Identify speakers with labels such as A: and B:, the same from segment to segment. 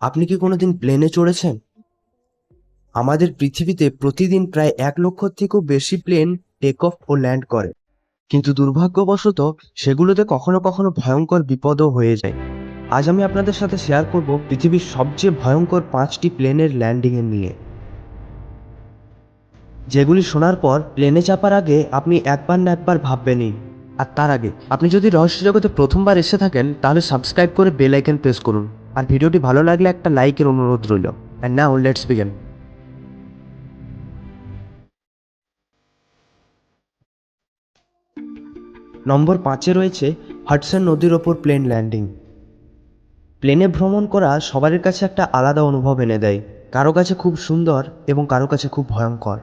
A: আপনি কি কোনোদিন প্লেনে চড়েছেন? আমাদের পৃথিবীতে প্রতিদিন প্রায় 1 লক্ষ থেকেও বেশি প্লেন টেক অফ ও ল্যান্ড করে, কিন্তু দুর্ভাগ্যবশত সেগুলোতে কখনো কখনো ভয়ঙ্কর বিপদও হয়ে যায়। আজ আমি আপনাদের সাথে শেয়ার করব পৃথিবীর সবচেয়ে ভয়ঙ্কর 5টি প্লেনের ল্যান্ডিং নিয়ে, যেগুলি শোনার পর প্লেনে চাপার আগে আপনি একবার না একবার ভাববেনই। আর তার আগে আপনি যদি রহস্য জগতে প্রথমবার এসে থাকেন তাহলে সাবস্ক্রাইব করে বেল আইকন প্রেস করুন, আর ভিডিওটি ভালো লাগলে একটা লাইকের অনুরোধ রইল। And now let's begin. Number 5-এ রয়েছে হাডসন নদীর ওপর প্লেন ল্যান্ডিং। প্লেনে ভ্রমণ করা সবার কাছে একটা আলাদা অনুভব এনে দেয়। কারো কাছে খুব সুন্দর এবং কারো কাছে খুব ভয়ঙ্কর।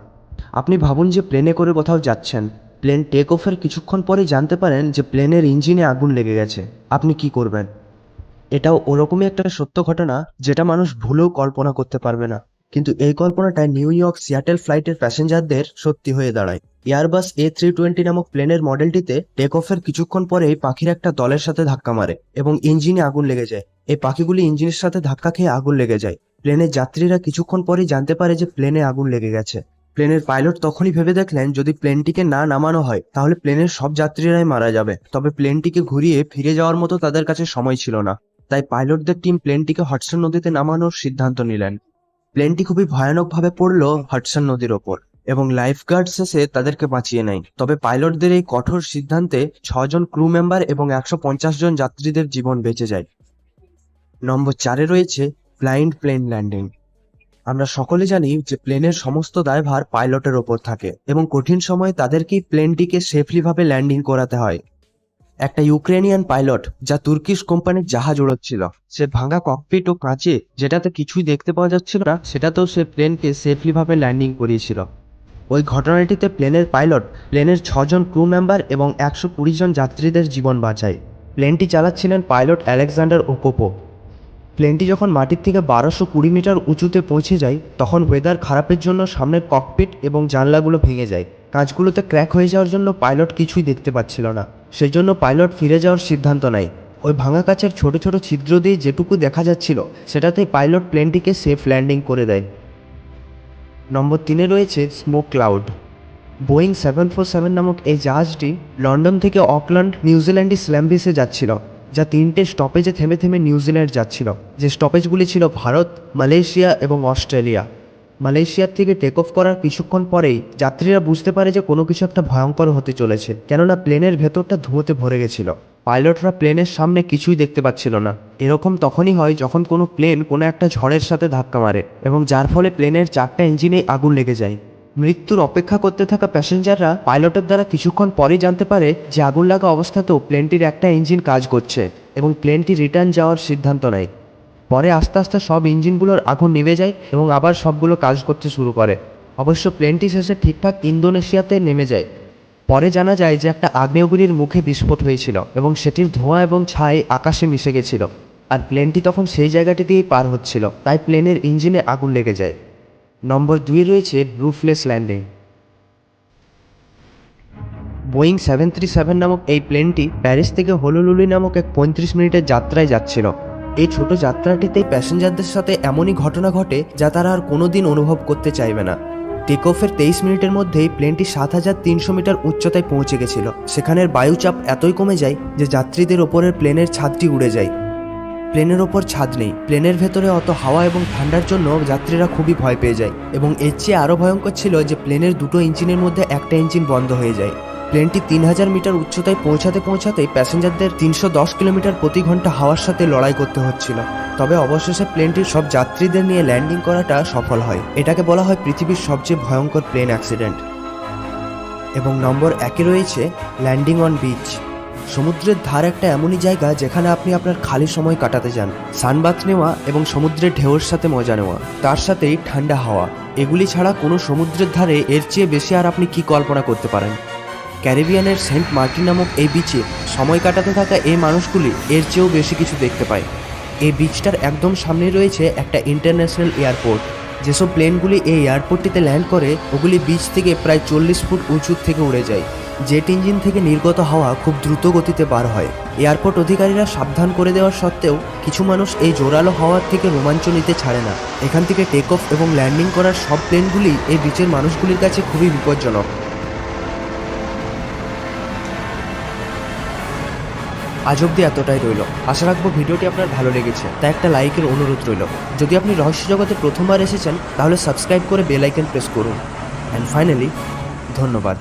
A: আপনি ভাবুন যে প্লেনে করে কোথাও যাচ্ছেন, প্লেন টেক অফের কিছুক্ষণ পরেই জানতে পারেন যে প্লেনের ইঞ্জিনে আগুন লেগে গেছে। আপনি কি করবেন? এটাও ওরকমই একটা সত্য ঘটনা যেটা মানুষ ভুলেও কল্পনা করতে পারবে না, কিন্তু এই কল্পনাটা নিউ ইয়র্ক সিয়াটেল ফ্লাইটের প্যাসেঞ্জারদের সত্যি হয়ে দাঁড়ায়। এয়ারবাস A320 নামক প্লেনের মডেলটিতে টেক অফের কিছুক্ষণ পরেই পাখির একটা দলের সাথে ধাক্কা মারে এবং ইঞ্জিনে আগুন লেগে যায়। এই পাখিগুলি ইঞ্জিনের সাথে ধাক্কা খেয়ে আগুন লেগে যায়। প্লেনের যাত্রীরা কিছুক্ষণ পরেই জানতে পারে যে প্লেনে আগুন লেগে গেছে। প্লেনের পাইলট তখনই ভেবে দেখলেন যদি প্লেনটিকে না নামানো হয় তাহলে প্লেনের সব যাত্রীরাই মারা যাবে, তবে প্লেনটিকে ঘুরিয়ে ফিরে যাওয়ার মতো তাদের কাছে সময় ছিল না। তাই পাইলটদের টিম প্লেনটিকে হডসন নদীতে নামানোর সিদ্ধান্ত নিলেন। প্লেনটি খুবই ভয়ানকভাবে পড়ল হডসন নদীর ওপর এবং লাইফগার্ডস এসে তাদেরকে বাঁচিয়ে নেয়। তবে পাইলটদের এই কঠোর সিদ্ধান্তে 6 জন ক্রু মেম্বার এবং 150 জন যাত্রীদের জীবন বেঁচে যায়। নম্বর 4-এ রয়েছে ব্লাইন্ড প্লেন ল্যান্ডিং। আমরা সকলে জানি যে প্লেনের সমস্ত দায়ভার পাইলটের ওপর থাকে এবং কঠিন সময়ে তাদেরকেই প্লেনটিকে সেফলিভাবে ল্যান্ডিং করাতে হয়। একটা ইউক্রেনিয়ান পাইলট যা তুর্কিশ কোম্পানির জাহাজ উড়াচ্ছিল, সে ভাঙা ককপিট ও কাঁচে যেটাতে কিছুই দেখতে পাওয়া যাচ্ছিল না সেটাতেও সে প্লেনকে সেফলিভাবে ল্যান্ডিং করিয়েছিল। ওই ঘটনাটিতে প্লেনের পাইলট প্লেনের 6 জন ক্রু মেম্বার এবং 120 জন যাত্রীদের জীবন বাঁচায়। প্লেনটি চালাচ্ছিলেন পাইলট আলেকজান্ডার ওকোপো। প্লেনটি যখন মাটির থেকে 1220 মিটার উঁচুতে পৌঁছে যায় তখন ওয়েদার খারাপের জন্য সামনের ককপিট এবং জানলাগুলো ভেঙে যায়। কাঁচগুলোতে ক্র্যাক হয়ে যাওয়ার জন্য পাইলট কিছুই দেখতে পাচ্ছিল না। সেই জন্য পাইলট ফিরে যাওয়ার সিদ্ধান্ত নেয়। ওই ভাঙা কাচের ছোট ছোট ছিদ্র দিয়ে যেটুকু দেখা যাচ্ছিল সেটাতেই পাইলট প্লেনটিকে সেফ ল্যান্ডিং করে দেয়। নম্বর 3-এ রয়েছে স্মোক ক্লাউড। বোয়িং 747 নামক এই জাহাজটি লন্ডন থেকে অকল্যান্ড নিউজিল্যান্ডে স্ল্যাম্বিসে যাচ্ছিল, যা 3টে স্টপেজে থেমে থেমে নিউজিল্যান্ড যাচ্ছিল। যে স্টপেজগুলি ছিল ভারত, মালয়েশিয়া এবং অস্ট্রেলিয়া। মালয়েশিয়ার থেকে টেক অফ করার কিছুক্ষণ পরেই যাত্রীরা বুঝতে পারে যে কোনো কিছু একটা ভয়ঙ্কর হতে চলেছে, কেননা প্লেনের ভেতরটা ধুঁয়োতে ভরে গেছিল। পাইলটরা প্লেনের সামনে কিছুই দেখতে পাচ্ছিল না। এরকম তখনই হয় যখন কোনো প্লেন কোনো একটা ঝড়ের সাথে ধাক্কা মারে এবং যার ফলে প্লেনের 4টা ইঞ্জিনেই আগুন লেগে যায়। মৃত্যুর অপেক্ষা করতে থাকা প্যাসেঞ্জাররা পাইলটের দ্বারা কিছুক্ষণ পরেই জানতে পারে যে আগুন লাগা অবস্থাতেও প্লেনটির একটা ইঞ্জিন কাজ করছে এবং প্লেনটি রিটার্ন যাওয়ার সিদ্ধান্ত নেয়। পরে আস্তে আস্তে সব ইঞ্জিনগুলোর আগুন নিভে যায় এবং আবার সবগুলো কাজ করতে শুরু করে। অবশ্য প্লেনটি শেষে ঠিকঠাক ইন্দোনেশিয়াতে নেমে যায়। পরে জানা যায় যে একটা আগ্নেয়গিরির মুখে বিস্ফোট হয়েছিল এবং সেটির ধোঁয়া এবং ছাই আকাশে মিশে গেছিল, আর প্লেনটি তখন সেই জায়গাটি দিয়েই পার হচ্ছিল, তাই প্লেনের ইঞ্জিনে আগুন লেগে যায়। নম্বর 2-এ রয়েছে রুফলেস ল্যান্ডিং। বোয়িং 737 নামক এই প্লেনটি প্যারিস থেকে হনুলুলু নামক এক 35 মিনিটের যাত্রায় যাচ্ছিল। এই ছোট যাত্রাটিতেই প্যাসেঞ্জারদের সাথে এমনই ঘটনা ঘটে যা তারা আর কোনোদিন অনুভব করতে চাইবে না। টেক অফের 23 মিনিটের মধ্যেই প্লেনটি 7300 মিটার উচ্চতায় পৌঁছে গেছিল। সেখানের বায়ুচাপ এতই কমে যায় যে যাত্রীদের ওপরের প্লেনের ছাদটি উড়ে যায়। প্লেনের ওপর ছাদ নেই, প্লেনের ভেতরে অত হাওয়া এবং ঠান্ডার জন্য যাত্রীরা খুবই ভয় পেয়ে যায় এবং এর চেয়ে আরও ভয়ঙ্কর ছিল যে প্লেনের 2টো ইঞ্জিনের মধ্যে একটা ইঞ্জিন বন্ধ হয়ে যায়। প্লেনটি 3000 মিটার উচ্চতায় পৌঁছাতেই প্যাসেঞ্জারদের 310 কিলোমিটার প্রতি ঘন্টা হাওয়ার সাথে লড়াই করতে হচ্ছিল। তবে অবশেষে প্লেনটির সব যাত্রীদের নিয়ে ল্যান্ডিং করাটা সফল হয়। এটাকে বলা হয় পৃথিবীর সবচেয়ে ভয়ঙ্কর প্লেন অ্যাক্সিডেন্ট। এবং নম্বর 1-এ রয়েছে ল্যান্ডিং অন বিচ। সমুদ্রের ধার একটা এমনই জায়গা যেখানে আপনি আপনার খালি সময় কাটাতে যান। সানবাথ নেওয়া এবং সমুদ্রের ঢেউয়ের সাথে মজা নেওয়া, তার সাথেই ঠান্ডা হাওয়া, এগুলি ছাড়া কোনো সমুদ্রের ধারে এর চেয়ে বেশি আর আপনি কি কল্পনা করতে পারেন? ক্যারিবিয়ানের সেন্ট মার্টিন নামক এই বিচে সময় কাটাতে থাকা এই মানুষগুলি এর চেয়েও বেশি কিছু দেখতে পায়। এই বিচটার একদম সামনেই রয়েছে একটা ইন্টারন্যাশনাল এয়ারপোর্ট। যেসব প্লেনগুলি এই এয়ারপোর্টটিতে ল্যান্ড করে ওগুলি বিচ থেকে প্রায় 40 ফুট উঁচু থেকে উড়ে যায়। জেট ইঞ্জিন থেকে নির্গত হাওয়া খুব দ্রুত গতিতে বার হয়। এয়ারপোর্ট অধিকারীরা সাবধান করে দেওয়ার সত্ত্বেও কিছু মানুষ এই জোরালো হাওয়ার থেকে রোমাঞ্চ নিতে ছাড়ে না। এখান থেকে টেক অফ এবং ল্যান্ডিং করার সব প্লেনগুলি এই বিচের মানুষগুলির কাছে খুবই বিপজ্জনক। আজ অবধি এতটাই রইল। আশা রাখবো ভিডিওটি আপনার ভালো লেগেছে, তাই একটা লাইকের অনুরোধ রইল। যদি আপনি রহস্য জগতে প্রথমবার এসেছেন তাহলে সাবস্ক্রাইব করে বেল আইকন প্রেস করুন। অ্যান্ড ফাইনালি, ধন্যবাদ।